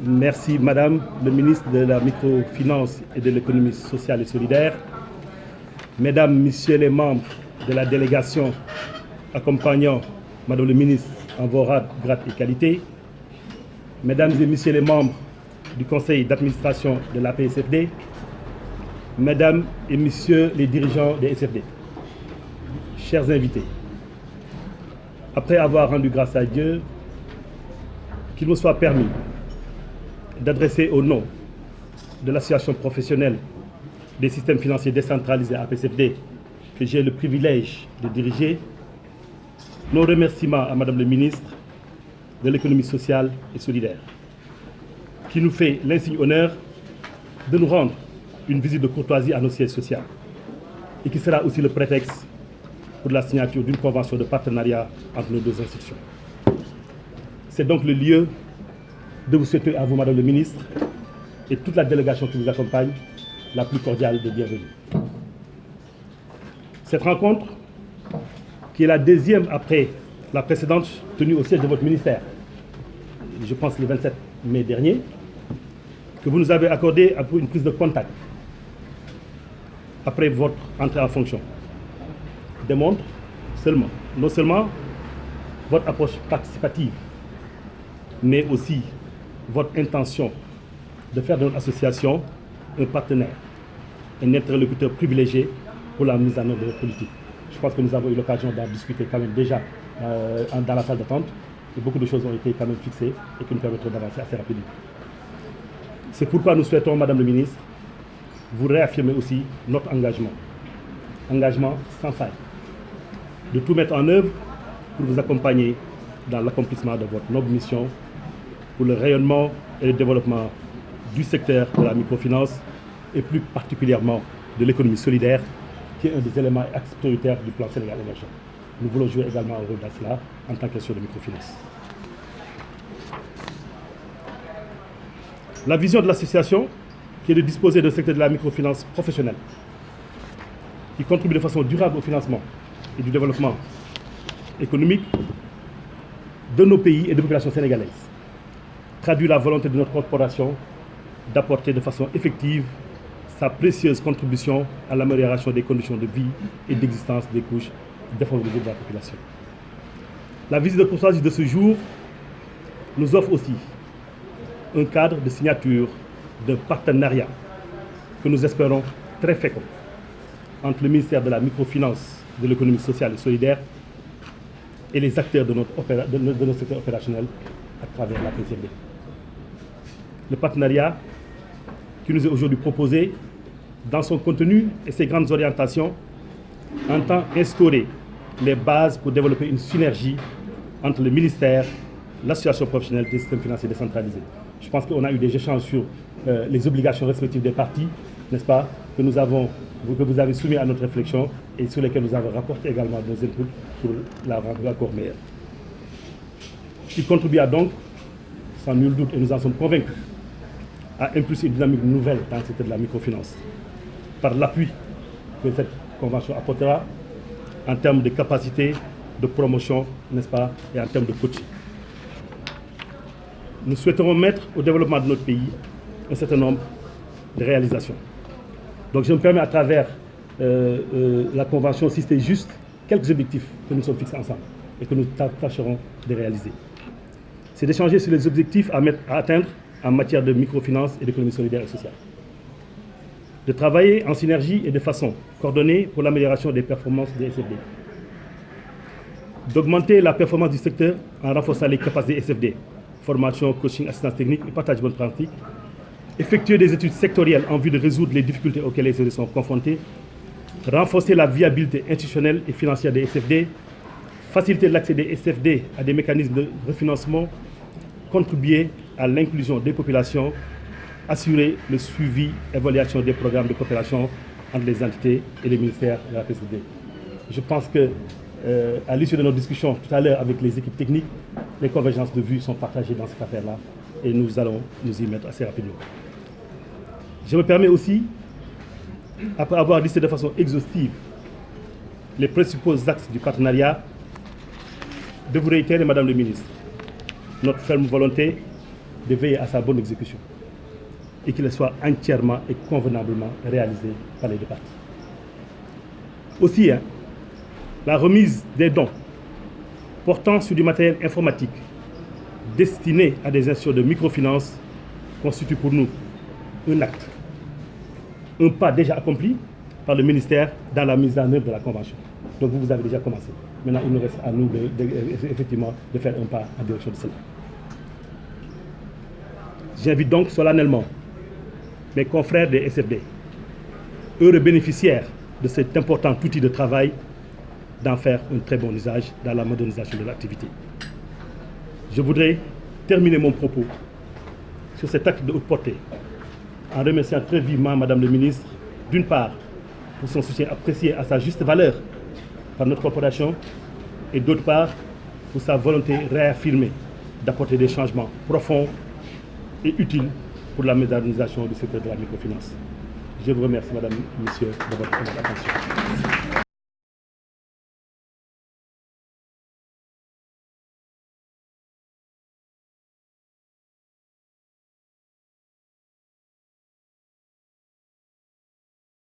Merci Madame le ministre de la Microfinance et de l'Économie sociale et solidaire, Mesdames, Messieurs les membres de la délégation accompagnant Madame le ministre en vos grades et qualités, Mesdames et Messieurs les membres du Conseil d'administration de la PSFD, Mesdames et Messieurs les dirigeants des SFD, chers invités, après avoir rendu grâce à Dieu, qu'il me soit permis d'adresser au nom de l'association professionnelle des systèmes financiers décentralisés APSFD, que j'ai le privilège de diriger, nos remerciements à Madame le ministre de l'Économie sociale et solidaire, qui nous fait l'insigne honneur de nous rendre une visite de courtoisie à nos sièges sociaux et qui sera aussi le prétexte pour la signature d'une convention de partenariat entre nos deux institutions. C'est donc le lieu de vous souhaiter à vous, Madame le ministre, et toute la délégation qui vous accompagne, la plus cordiale de bienvenue. Cette rencontre, qui est la deuxième après la précédente tenue au siège de votre ministère, je pense le 27 mai dernier, que vous nous avez accordé pour une prise de contact après votre entrée en fonction, démontre non seulement votre approche participative, mais aussi votre intention de faire de notre association un partenaire, un interlocuteur privilégié pour la mise en œuvre de notre politique. Je pense que nous avons eu l'occasion d'en discuter quand même déjà dans la salle d'attente, et beaucoup de choses ont été quand même fixées et qui nous permettront d'avancer assez rapidement. C'est pourquoi nous souhaitons, Madame le ministre, vous réaffirmer aussi notre engagement sans faille, de tout mettre en œuvre pour vous accompagner dans l'accomplissement de votre noble mission pour le rayonnement et le développement du secteur de la microfinance et plus particulièrement de l'économie solidaire, qui est un des éléments axes prioritaires du plan Sénégal émergent. Nous voulons jouer également un rôle dans cela en tant qu'action de microfinance. La vision de l'association, qui est de disposer d'un secteur de la microfinance professionnelle, qui contribue de façon durable au financement et du développement économique de nos pays et des populations sénégalaises, traduit la volonté de notre corporation d'apporter de façon effective sa précieuse contribution à l'amélioration des conditions de vie et d'existence des couches défavorisées de la population. La visite de courtoisie de ce jour nous offre aussi un cadre de signature d'un partenariat que nous espérons très fécond entre le ministère de la Microfinance, de l'Économie sociale et solidaire et les acteurs de notre secteur opérationnel à travers la PSFD. Le partenariat qui nous est aujourd'hui proposé, dans son contenu et ses grandes orientations, entend instaurer les bases pour développer une synergie entre le ministère, l'association professionnelle des systèmes financiers décentralisés. Je pense qu'on a eu des échanges sur les obligations respectives des parties, n'est-ce pas, que vous avez soumis à notre réflexion et sur lesquels nous avons rapporté également nos inputs pour la rendre encore meilleure. Il contribua donc, sans nul doute, et nous en sommes convaincus, à impulser une dynamique nouvelle dans le secteur de la microfinance, par l'appui que cette convention apportera en termes de capacité, de promotion, n'est-ce pas, et en termes de coaching. Nous souhaiterons mettre au développement de notre pays un certain nombre de réalisations. Donc je me permets à travers la convention citer juste quelques objectifs que nous sommes fixés ensemble et que nous tâcherons de réaliser. C'est d'échanger sur les objectifs à atteindre en matière de microfinance et d'économie solidaire et sociale. De travailler en synergie et de façon coordonnée pour l'amélioration des performances des SFD. D'augmenter la performance du secteur en renforçant les capacités SFD, formation, coaching, assistance technique et partage de bonnes pratiques. Effectuer des études sectorielles en vue de résoudre les difficultés auxquelles les SFD sont confrontés. Renforcer la viabilité institutionnelle et financière des SFD. Faciliter l'accès des SFD à des mécanismes de refinancement. Contribuer à l'inclusion des populations, assurer le suivi et évaluation des programmes de coopération entre les entités et les ministères de la PSFD. Je pense que, à l'issue de notre discussion tout à l'heure avec les équipes techniques, les convergences de vues sont partagées dans cette affaire-là et nous allons nous y mettre assez rapidement. Je me permets aussi, après avoir listé de façon exhaustive les principaux axes du partenariat, de vous réitérer, Madame le ministre, notre ferme volonté de veiller à sa bonne exécution et qu'il soit entièrement et convenablement réalisé par les deux parties. Aussi, la remise des dons portant sur du matériel informatique destiné à des institutions de microfinance constitue pour nous un acte, un pas déjà accompli par le ministère dans la mise en œuvre de la Convention. Donc vous avez déjà commencé. Maintenant, il nous reste à nous effectivement de faire un pas en direction de cela. J'invite donc solennellement mes confrères des SFD, heureux bénéficiaires de cet important outil de travail, d'en faire un très bon usage dans la modernisation de l'activité. Je voudrais terminer mon propos sur cet acte de haute portée en remerciant très vivement Madame le ministre, d'une part, pour son soutien apprécié à sa juste valeur par notre corporation, et d'autre part, pour sa volonté réaffirmée d'apporter des changements profonds et utiles pour la modernisation du secteur de la microfinance. Je vous remercie, Madame et Messieurs, de votre attention.